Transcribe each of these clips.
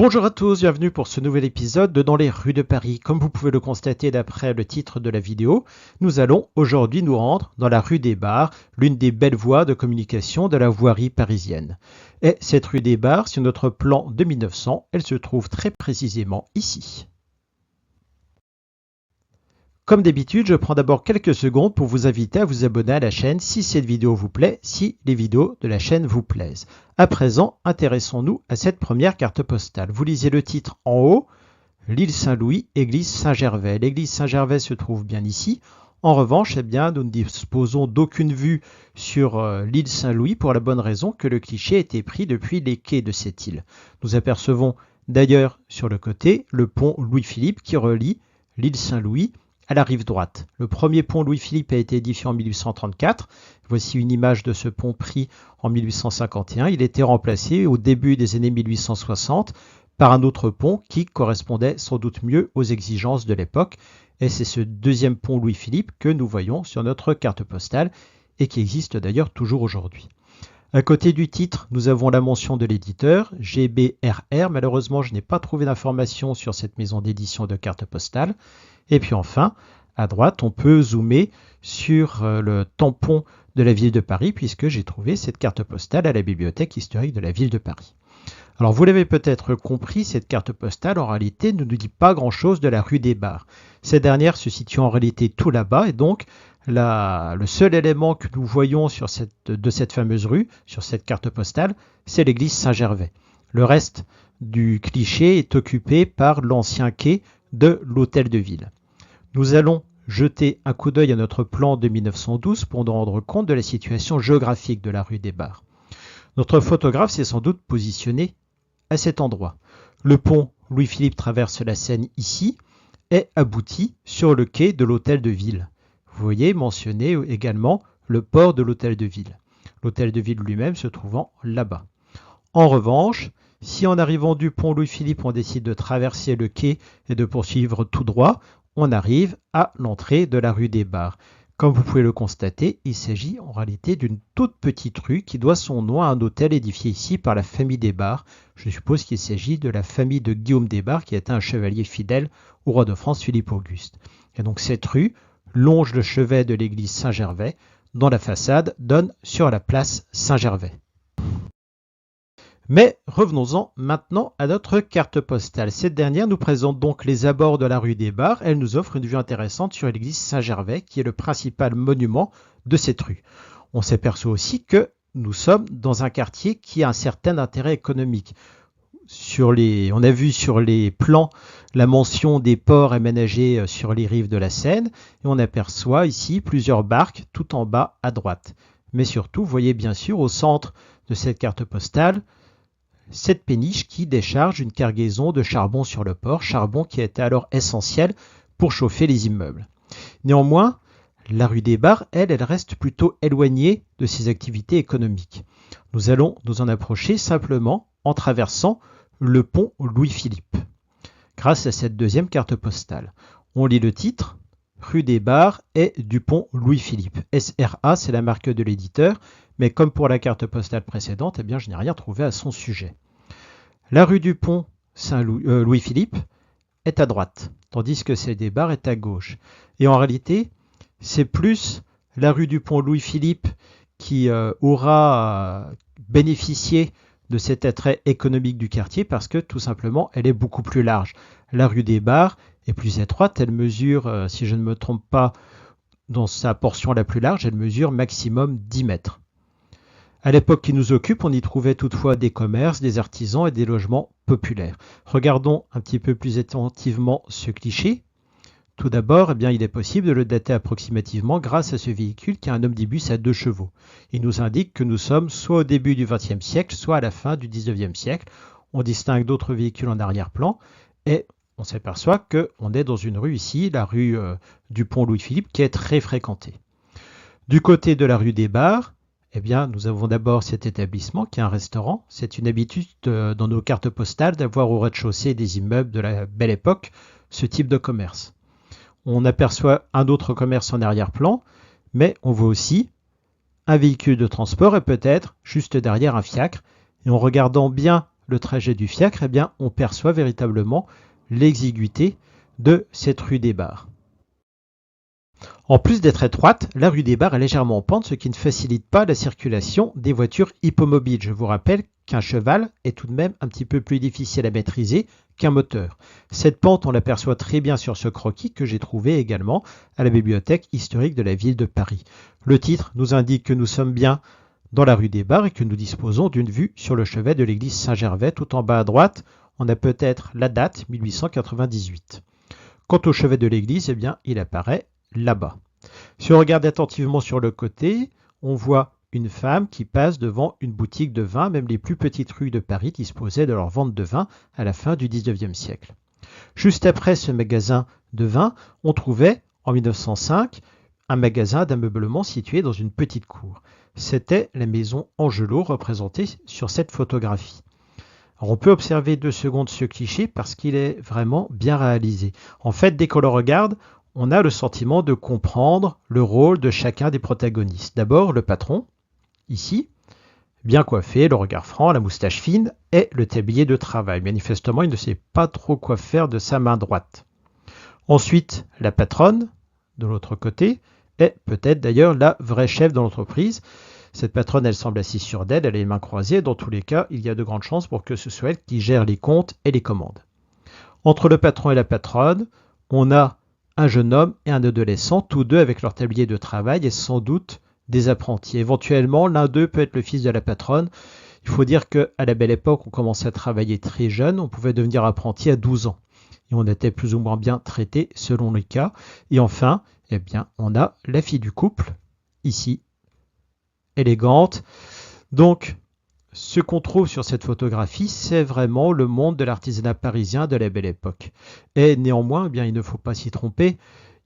Bonjour à tous, bienvenue pour ce nouvel épisode de Dans les rues de Paris. Comme vous pouvez le constater d'après le titre de la vidéo, nous allons aujourd'hui nous rendre dans la rue des Bars, l'une des belles voies de communication de la voirie parisienne. Et cette rue des Bars, sur notre plan de 1900, elle se trouve très précisément ici. Comme d'habitude, je prends d'abord quelques secondes pour vous inviter à vous abonner à la chaîne si cette vidéo vous plaît, si les vidéos de la chaîne vous plaisent. À présent, intéressons-nous à cette première carte postale. Vous lisez le titre en haut, l'île Saint-Louis, église Saint-Gervais. L'église Saint-Gervais se trouve bien ici. En revanche, nous ne disposons d'aucune vue sur l'île Saint-Louis pour la bonne raison que le cliché a été pris depuis les quais de cette île. Nous apercevons d'ailleurs sur le côté le pont Louis-Philippe qui relie l'île Saint-Louis à la rive droite. Le premier pont Louis-Philippe a été édifié en 1834. Voici une image de ce pont pris en 1851. Il a été remplacé au début des années 1860 par un autre pont qui correspondait sans doute mieux aux exigences de l'époque. Et c'est ce deuxième pont Louis-Philippe que nous voyons sur notre carte postale et qui existe d'ailleurs toujours aujourd'hui. À côté du titre, nous avons la mention de l'éditeur, GBRR. Malheureusement, je n'ai pas trouvé d'informations sur cette maison d'édition de cartes postales. Et puis enfin, à droite, on peut zoomer sur le tampon de la ville de Paris puisque j'ai trouvé cette carte postale à la bibliothèque historique de la ville de Paris. Alors vous l'avez peut-être compris, cette carte postale en réalité ne nous dit pas grand-chose de la rue des Bars. Cette dernière se situe en réalité tout là-bas et donc le seul élément que nous voyons de cette fameuse rue, sur cette carte postale, c'est l'église Saint-Gervais. Le reste du cliché est occupé par l'ancien quai de l'hôtel de ville. Nous allons jeter un coup d'œil à notre plan de 1912 pour nous rendre compte de la situation géographique de la rue des Bars. Notre photographe s'est sans doute positionné à cet endroit. Le pont Louis-Philippe traverse la Seine ici et aboutit sur le quai de l'hôtel de ville. Vous voyez mentionné également le port de l'hôtel de ville. L'hôtel de ville lui-même se trouvant là-bas. En revanche, si en arrivant du pont Louis-Philippe, on décide de traverser le quai et de poursuivre tout droit, on arrive à l'entrée de la rue des Bars. Comme vous pouvez le constater, il s'agit en réalité d'une toute petite rue qui doit son nom à un hôtel édifié ici par la famille des Bars. Je suppose qu'il s'agit de la famille de Guillaume des Bars qui était un chevalier fidèle au roi de France Philippe Auguste. Et donc cette rue longe le chevet de l'église Saint-Gervais, dont la façade donne sur la place Saint-Gervais. Mais revenons-en maintenant à notre carte postale. Cette dernière nous présente donc les abords de la rue des Bars. Elle nous offre une vue intéressante sur l'église Saint-Gervais, qui est le principal monument de cette rue. On s'aperçoit aussi que nous sommes dans un quartier qui a un certain intérêt économique. On a vu sur les plans la mention des ports aménagés sur les rives de la Seine, et on aperçoit ici plusieurs barques tout en bas à droite. Mais surtout, vous voyez bien sûr au centre de cette carte postale cette péniche qui décharge une cargaison de charbon sur le port, charbon qui était alors essentiel pour chauffer les immeubles. Néanmoins, la rue des Bars, elle reste plutôt éloignée de ces activités économiques. Nous allons nous en approcher simplement en traversant le pont Louis-Philippe, grâce à cette deuxième carte postale. On lit le titre, rue des Bars et du pont Louis-Philippe. SRA, c'est la marque de l'éditeur, mais comme pour la carte postale précédente, je n'ai rien trouvé à son sujet. La rue du pont Louis-Philippe est à droite, tandis que celle des Bars est à gauche. Et en réalité, c'est plus la rue du pont Louis-Philippe qui aura bénéficié de cet attrait économique du quartier parce que tout simplement, elle est beaucoup plus large. La rue des Bars est plus étroite, elle mesure, si je ne me trompe pas, dans sa portion la plus large, elle mesure maximum 10 mètres. À l'époque qui nous occupe, on y trouvait toutefois des commerces, des artisans et des logements populaires. Regardons un petit peu plus attentivement ce cliché. Tout d'abord, il est possible de le dater approximativement grâce à ce véhicule qui est un omnibus à 2 chevaux. Il nous indique que nous sommes soit au début du XXe siècle, soit à la fin du XIXe siècle. On distingue d'autres véhicules en arrière-plan et on s'aperçoit qu'on est dans une rue ici, la rue du pont Louis-Philippe, qui est très fréquentée. Du côté de la rue des Bars, nous avons d'abord cet établissement qui est un restaurant. C'est une habitude dans nos cartes postales d'avoir au rez-de-chaussée des immeubles de la belle époque ce type de commerce. On aperçoit un autre commerce en arrière-plan, mais on voit aussi un véhicule de transport et peut-être juste derrière un fiacre. Et en regardant bien le trajet du fiacre, eh bien, on perçoit véritablement l'exiguïté de cette rue des Barres. En plus d'être étroite, la rue des Barres est légèrement en pente, ce qui ne facilite pas la circulation des voitures hippomobiles. Je vous rappelle qu'un cheval est tout de même un petit peu plus difficile à maîtriser qu'un moteur. Cette pente, on l'aperçoit très bien sur ce croquis que j'ai trouvé également à la bibliothèque historique de la ville de Paris. Le titre nous indique que nous sommes bien dans la rue des Barres et que nous disposons d'une vue sur le chevet de l'église Saint-Gervais. Tout en bas à droite, on a peut-être la date 1898. Quant au chevet de l'église, eh bien, il apparaît là-bas. Si on regarde attentivement sur le côté, on voit une femme qui passe devant une boutique de vin. Même les plus petites rues de Paris disposaient de leur vente de vin à la fin du XIXe siècle. Juste après ce magasin de vin, on trouvait, en 1905, un magasin d'ameublement situé dans une petite cour. C'était la maison Angelot représentée sur cette photographie. Alors on peut observer 2 secondes ce cliché parce qu'il est vraiment bien réalisé. En fait, dès qu'on le regarde, on a le sentiment de comprendre le rôle de chacun des protagonistes. D'abord, le patron, ici, bien coiffé, le regard franc, la moustache fine, et le tablier de travail. Manifestement, il ne sait pas trop quoi faire de sa main droite. Ensuite, la patronne, de l'autre côté, est peut-être d'ailleurs la vraie chef de l'entreprise. Cette patronne, elle semble assise sur d'elle, elle a les mains croisées. Dans tous les cas, il y a de grandes chances pour que ce soit elle qui gère les comptes et les commandes. Entre le patron et la patronne, on a un jeune homme et un adolescent, tous deux avec leur tablier de travail et sans doute des apprentis. Éventuellement, l'un d'eux peut être le fils de la patronne. Il faut dire qu'à la belle époque, on commençait à travailler très jeune, on pouvait devenir apprenti à 12 ans. Et on était plus ou moins bien traité selon les cas. Et enfin, eh bien, on a la fille du couple, ici, élégante. Donc, ce qu'on trouve sur cette photographie, c'est vraiment le monde de l'artisanat parisien de la belle époque. Et néanmoins, eh bien, il ne faut pas s'y tromper,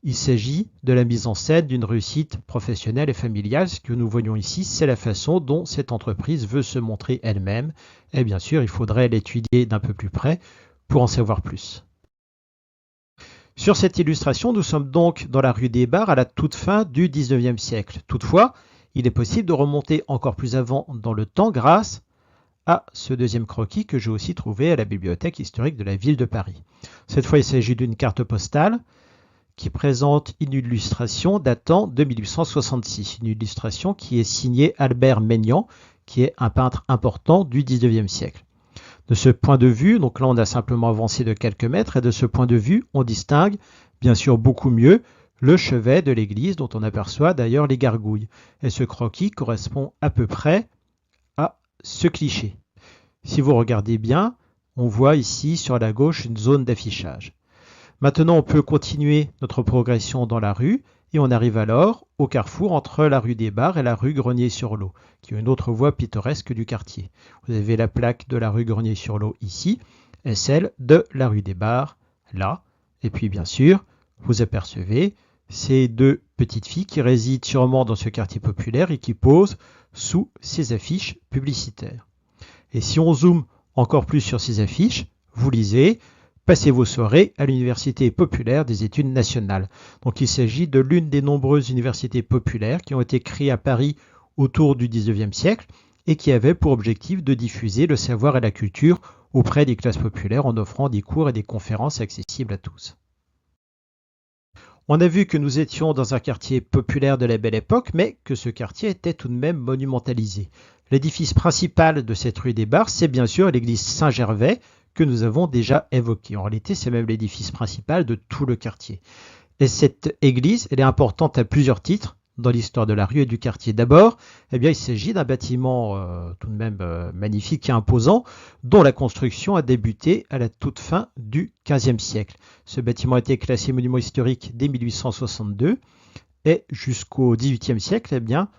il s'agit de la mise en scène d'une réussite professionnelle et familiale. Ce que nous voyons ici, c'est la façon dont cette entreprise veut se montrer elle-même. Et bien sûr, il faudrait l'étudier d'un peu plus près pour en savoir plus. Sur cette illustration, nous sommes donc dans la rue des Barres à la toute fin du XIXe siècle. Toutefois, il est possible de remonter encore plus avant dans le temps grâce à ce deuxième croquis que j'ai aussi trouvé à la bibliothèque historique de la ville de Paris. Cette fois, il s'agit d'une carte postale qui présente une illustration datant de 1866. Une illustration qui est signée Albert Maignan, qui est un peintre important du XIXe siècle. De ce point de vue, donc là on a simplement avancé de quelques mètres, et de ce point de vue, on distingue bien sûr beaucoup mieux le chevet de l'église dont on aperçoit d'ailleurs les gargouilles. Et ce croquis correspond à peu près à ce cliché. Si vous regardez bien, on voit ici sur la gauche une zone d'affichage. Maintenant, on peut continuer notre progression dans la rue et on arrive alors au carrefour entre la rue des Barres et la rue Grenier-sur-Lot, qui est une autre voie pittoresque du quartier. Vous avez la plaque de la rue Grenier-sur-Lot ici et celle de la rue des Barres là. Et puis bien sûr, vous apercevez ces 2 petites filles qui résident sûrement dans ce quartier populaire et qui posent sous ces affiches publicitaires. Et si on zoome encore plus sur ces affiches, vous lisez « Passez vos soirées à l'Université populaire des études nationales ». Donc il s'agit de l'une des nombreuses universités populaires qui ont été créées à Paris autour du XIXe siècle et qui avaient pour objectif de diffuser le savoir et la culture auprès des classes populaires en offrant des cours et des conférences accessibles à tous. On a vu que nous étions dans un quartier populaire de la belle époque, mais que ce quartier était tout de même monumentalisé. L'édifice principal de cette rue des Barres, c'est bien sûr l'église Saint-Gervais que nous avons déjà évoquée. En réalité, c'est même l'édifice principal de tout le quartier. Et cette église, elle est importante à plusieurs titres dans l'histoire de la rue et du quartier. D'abord, eh bien, il s'agit d'un bâtiment tout de même magnifique et imposant, dont la construction a débuté à la toute fin du XVe siècle. Ce bâtiment a été classé monument historique dès 1862 et jusqu'au XVIIIe siècle, eh bien,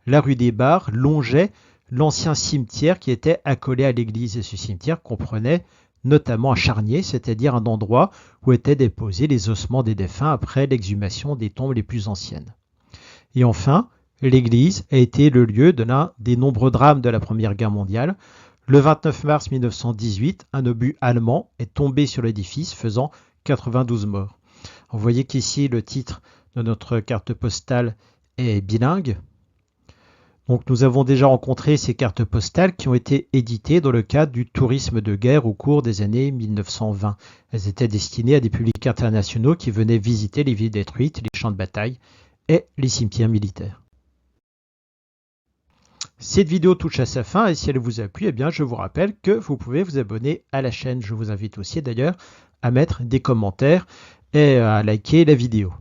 la rue des Barres longeait l'ancien cimetière qui était accolé à l'église. Et ce cimetière comprenait notamment un charnier, c'est-à-dire un endroit où étaient déposés les ossements des défunts après l'exhumation des tombes les plus anciennes. Et enfin, l'église a été le lieu de l'un des nombreux drames de la Première Guerre mondiale. Le 29 mars 1918, un obus allemand est tombé sur l'édifice, faisant 92 morts. Vous voyez qu'ici, le titre de notre carte postale est bilingue. Donc nous avons déjà rencontré ces cartes postales qui ont été éditées dans le cadre du tourisme de guerre au cours des années 1920. Elles étaient destinées à des publics internationaux qui venaient visiter les villes détruites, les champs de bataille et les cimetières militaires. Cette vidéo touche à sa fin et si elle vous a plu, eh bien, je vous rappelle que vous pouvez vous abonner à la chaîne. Je vous invite aussi d'ailleurs à mettre des commentaires et à liker la vidéo.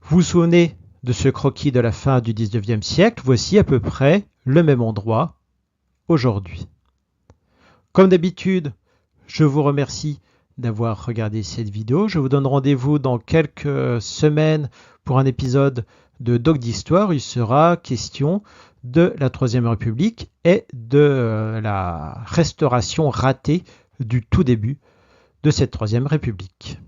Vous vous souvenez de ce croquis de la fin du 19e siècle? Voici à peu près le même endroit aujourd'hui. Comme d'habitude, je vous remercie d'avoir regardé cette vidéo. Je vous donne rendez-vous dans quelques semaines pour un épisode de Doc d'Histoire. Il sera question de la Troisième République et de la restauration ratée du tout début de cette Troisième République.